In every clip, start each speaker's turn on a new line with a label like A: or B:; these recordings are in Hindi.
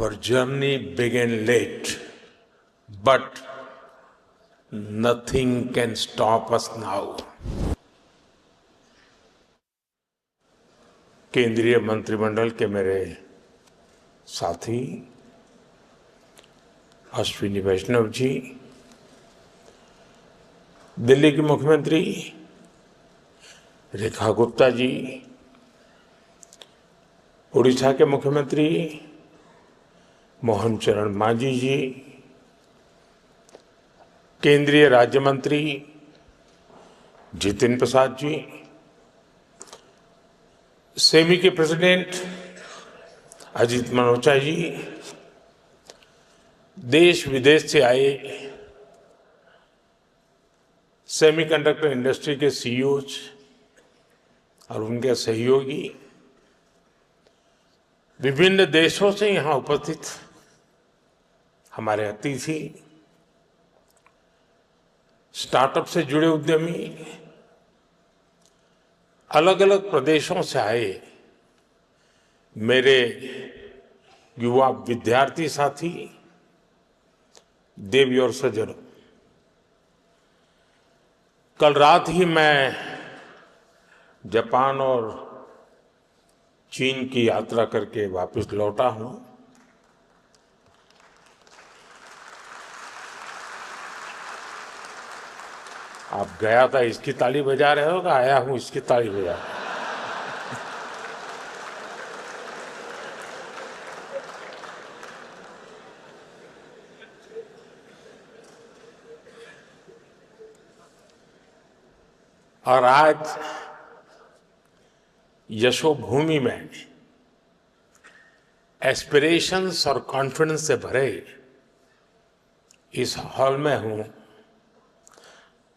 A: Our journey began late, but nothing can stop us now. केंद्रीय मंत्रिमंडल के मेरे साथी अश्विनी वैष्णव जी, दिल्ली की मुख्यमंत्री रेखा गुप्ता जी, उड़ीसा के मुख्यमंत्री मोहन चरण मांझी जी, केंद्रीय राज्य मंत्री जितिन प्रसाद जी, सेमी के प्रेसिडेंट अजीत मनोचा जी, देश विदेश से आए सेमीकंडक्टर इंडस्ट्री के सीईओज और उनके सहयोगी, विभिन्न देशों से यहां उपस्थित हमारे अतिथि, स्टार्टअप से जुड़े उद्यमी, अलग अलग प्रदेशों से आए मेरे युवा विद्यार्थी साथी, देवी और सज्जनों, कल रात ही मैं जापान और चीन की यात्रा करके वापस लौटा हूं। आप गया था इसकी ताली बजा रहे हो, आया हूं इसकी ताली बजा रहे हो। और आज यशोभूमि में एस्पिरेशंस और कॉन्फिडेंस से भरे इस हॉल में हूं,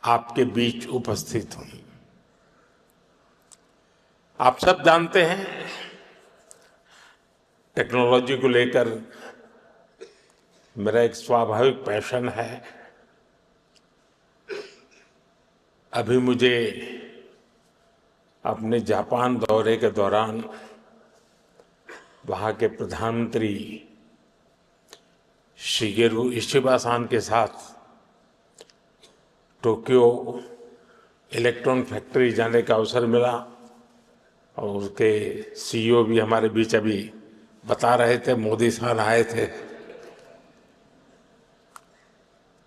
A: आपके बीच उपस्थित हूं। आप सब जानते हैं टेक्नोलॉजी को लेकर मेरा एक स्वाभाविक पैशन है। अभी मुझे अपने जापान दौरे के दौरान वहां के प्रधानमंत्री शिगेरू इशिबा-सान के साथ टोक्यो इलेक्ट्रॉन फैक्ट्री जाने का अवसर मिला और उसके सीईओ भी हमारे बीच अभी बता रहे थे, मोदी साहब आए थे।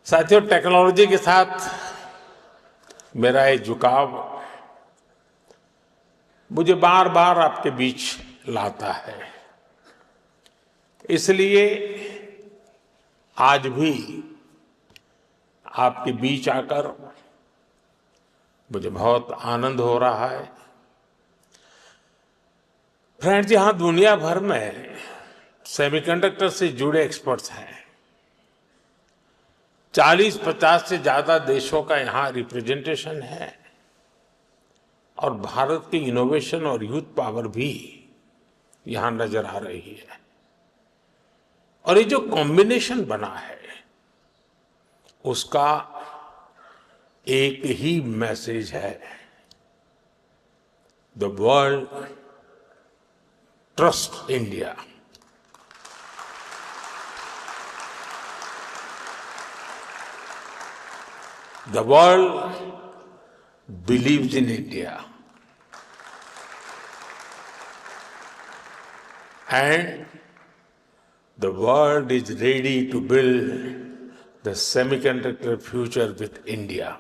A: साथियों, टेक्नोलॉजी के साथ मेरा ये झुकाव मुझे बार बार आपके बीच लाता है, इसलिए आज भी आपके बीच आकर मुझे बहुत आनंद हो रहा है। फ्रेंड्स, यहां दुनिया भर में सेमीकंडक्टर से जुड़े एक्सपर्ट्स हैं। 40-50 से ज्यादा देशों का यहां रिप्रेजेंटेशन है और भारत की इनोवेशन और यूथ पावर भी यहां नजर आ रही है। और ये जो कॉम्बिनेशन बना है उसका एक ही मैसेज है, the world trust India. The world believes in India, and the world is ready to build the semiconductor future with India.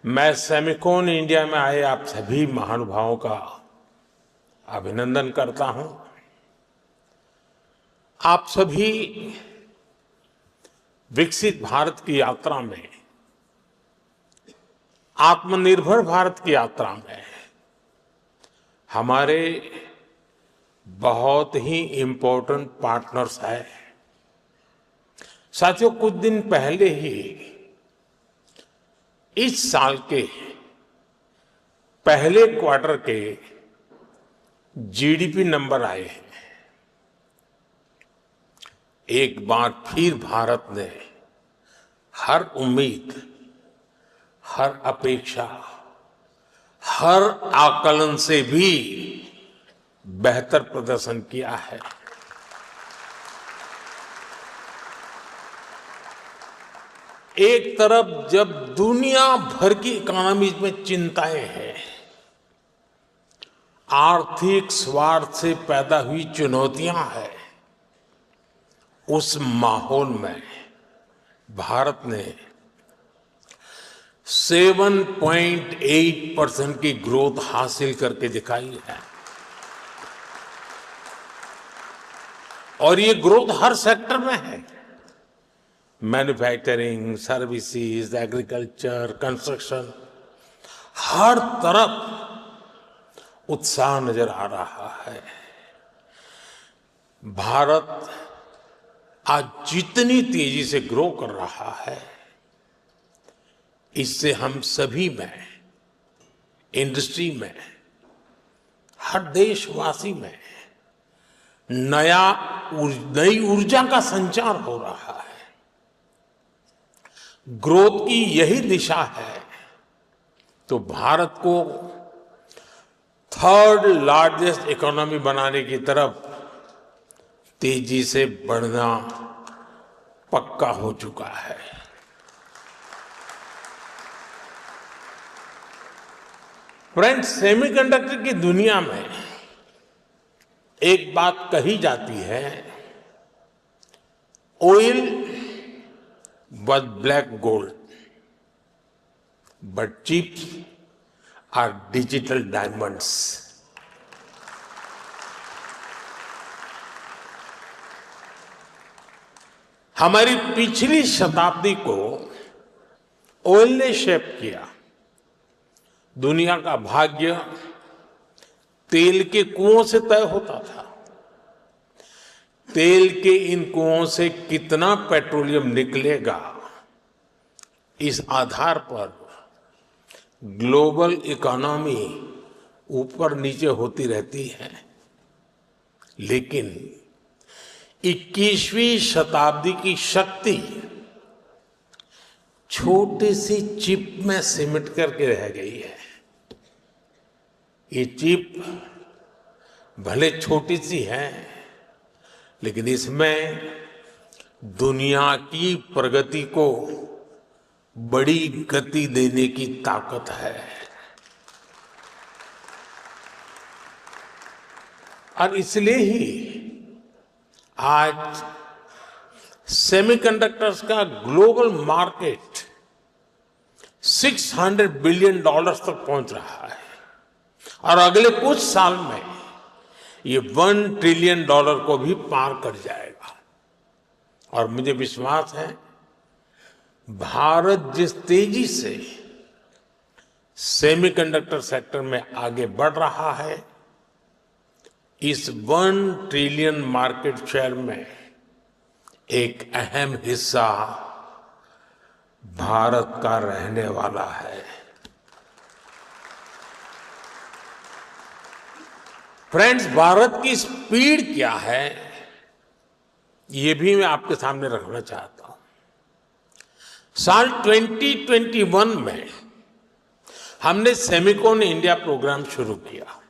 A: मैं सेमिकॉन इंडिया में आए आप सभी महानुभावों का अभिनंदन करता हूं। आप सभी विकसित भारत की यात्रा में, आत्मनिर्भर भारत की यात्रा में हमारे बहुत ही इम्पोर्टेंट पार्टनर्स हैं। साथियों, कुछ दिन पहले ही इस साल के पहले क्वार्टर के जीडीपी नंबर आए हैं। एक बार फिर भारत ने हर उम्मीद, हर अपेक्षा, हर आकलन से भी बेहतर प्रदर्शन किया है। एक तरफ जब दुनिया भर की इकोनॉमी में चिंताएं हैं, आर्थिक स्वार्थ से पैदा हुई चुनौतियां हैं, उस माहौल में भारत ने 7.8% की ग्रोथ हासिल करके दिखाई है। और ये ग्रोथ हर सेक्टर में है, मैन्युफैक्चरिंग, सर्विसेज, एग्रीकल्चर, कंस्ट्रक्शन, हर तरफ उत्साह नजर आ रहा है। भारत आज जितनी तेजी से ग्रो कर रहा है, इससे हम सभी में, इंडस्ट्री में, हर देशवासी में नई ऊर्जा का संचार हो रहा है। ग्रोथ की यही दिशा है तो भारत को थर्ड लार्जेस्ट इकोनॉमी बनाने की तरफ तेजी से बढ़ना पक्का हो चुका है। फ्रेंड्स, सेमीकंडक्टर की दुनिया में एक बात कही जाती है, oil was black gold, but chips are digital diamonds. हमारी पिछली शताब्दी को ऑयल ने शेप किया। दुनिया का भाग्य तेल के कुओं से तय होता था। तेल के इन कुओं से कितना पेट्रोलियम निकलेगा, इस आधार पर ग्लोबल इकोनॉमी ऊपर नीचे होती रहती है। लेकिन 21वीं शताब्दी की शक्ति छोटी सी चिप में सिमट करके रह गई है। ये चिप भले छोटी सी है, लेकिन इसमें दुनिया की प्रगति को बड़ी गति देने की ताकत है। और इसलिए ही आज सेमीकंडक्टर्स का ग्लोबल मार्केट $600 बिलियन तक पहुंच रहा है और अगले कुछ साल में ये $1 ट्रिलियन को भी पार कर जाएगा। और मुझे विश्वास है, भारत जिस तेजी से सेमीकंडक्टर सेक्टर में आगे बढ़ रहा है, इस 1 ट्रिलियन मार्केट शेयर में एक अहम हिस्सा भारत का रहने वाला है। फ्रेंड्स, भारत की स्पीड क्या है, ये भी मैं आपके सामने रखना चाहता हूं। साल 2021 में हमने सेमिकॉन इंडिया प्रोग्राम शुरू किया।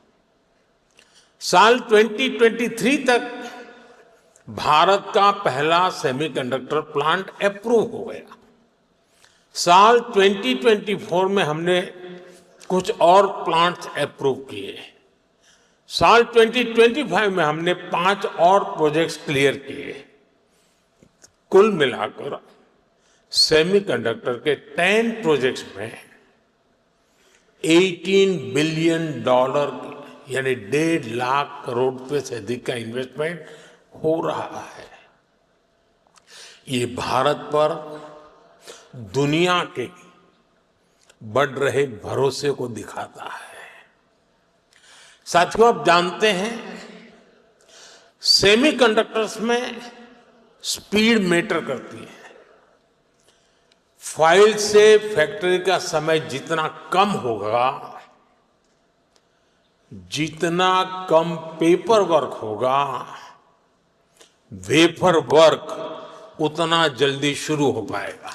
A: साल 2023 तक भारत का पहला सेमीकंडक्टर प्लांट अप्रूव हो गया। साल 2024 में हमने कुछ और प्लांट्स अप्रूव किए। साल 2025 में हमने 5 और प्रोजेक्ट्स क्लियर किए। कुल मिलाकर सेमीकंडक्टर के 10 प्रोजेक्ट्स में $18 बिलियन यानी 1.5 लाख करोड़ रुपए से अधिक का इन्वेस्टमेंट हो रहा है। ये भारत पर दुनिया के बढ़ रहे भरोसे को दिखाता है। साथियों, आप जानते हैं, सेमीकंडक्टर्स में स्पीड मैटर करती है। फाइल से फैक्ट्री का समय जितना कम होगा, जितना कम पेपर वर्क होगा, वेफर वर्क उतना जल्दी शुरू हो पाएगा।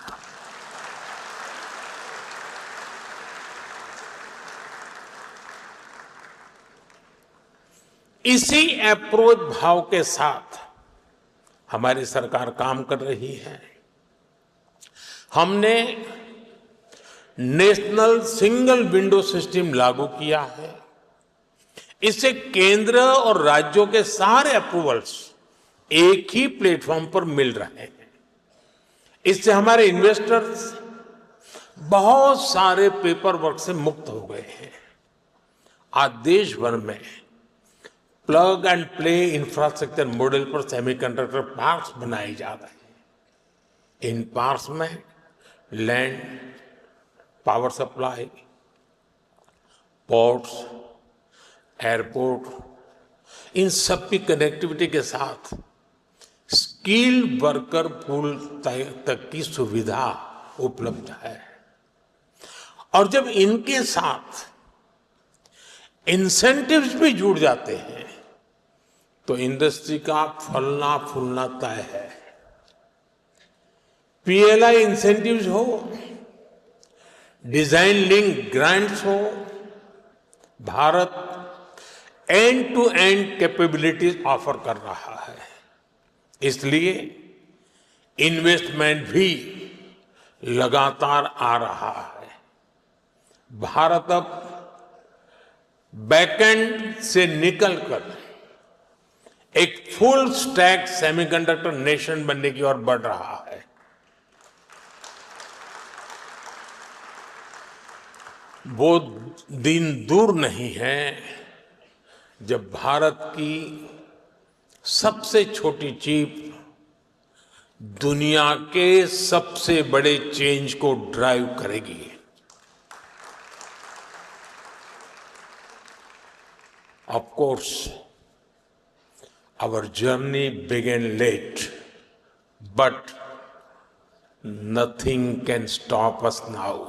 A: इसी अप्रोच भाव के साथ हमारी सरकार काम कर रही है। हमने नेशनल सिंगल विंडो सिस्टम लागू किया है। इससे केंद्र और राज्यों के सारे अप्रूवल्स एक ही प्लेटफॉर्म पर मिल रहे हैं। इससे हमारे इन्वेस्टर्स बहुत सारे पेपर वर्क से मुक्त हो गए हैं। आज देश भर में plug and play infrastructure model पर सेमीकंडक्टर पार्क्स बनाए जा रहे हैं। इन पार्क्स में land, power supply, ports, airport, इन सब की कनेक्टिविटी के साथ स्किल्ड वर्कर पूल तक की सुविधा उपलब्ध है। और जब इनके साथ इंसेंटिव्स भी जुड़ जाते हैं तो इंडस्ट्री का फलना फूलना तय है। पीएलआई इंसेंटिव्स हो, डिजाइन लिंक ग्रांट्स हो, Bharat end to end capabilities offer कर रहा है। इसलिए इन्वेस्टमेंट भी लगातार आ रहा है। भारत अब बैकएंड से निकलकर एक फुल स्टैक सेमीकंडक्टर नेशन बनने की ओर बढ़ रहा है। वो दिन दूर नहीं है जब भारत की सबसे छोटी चिप दुनिया के सबसे बड़े चेंज को ड्राइव करेगी। Of course, our journey began late, but nothing can stop us now.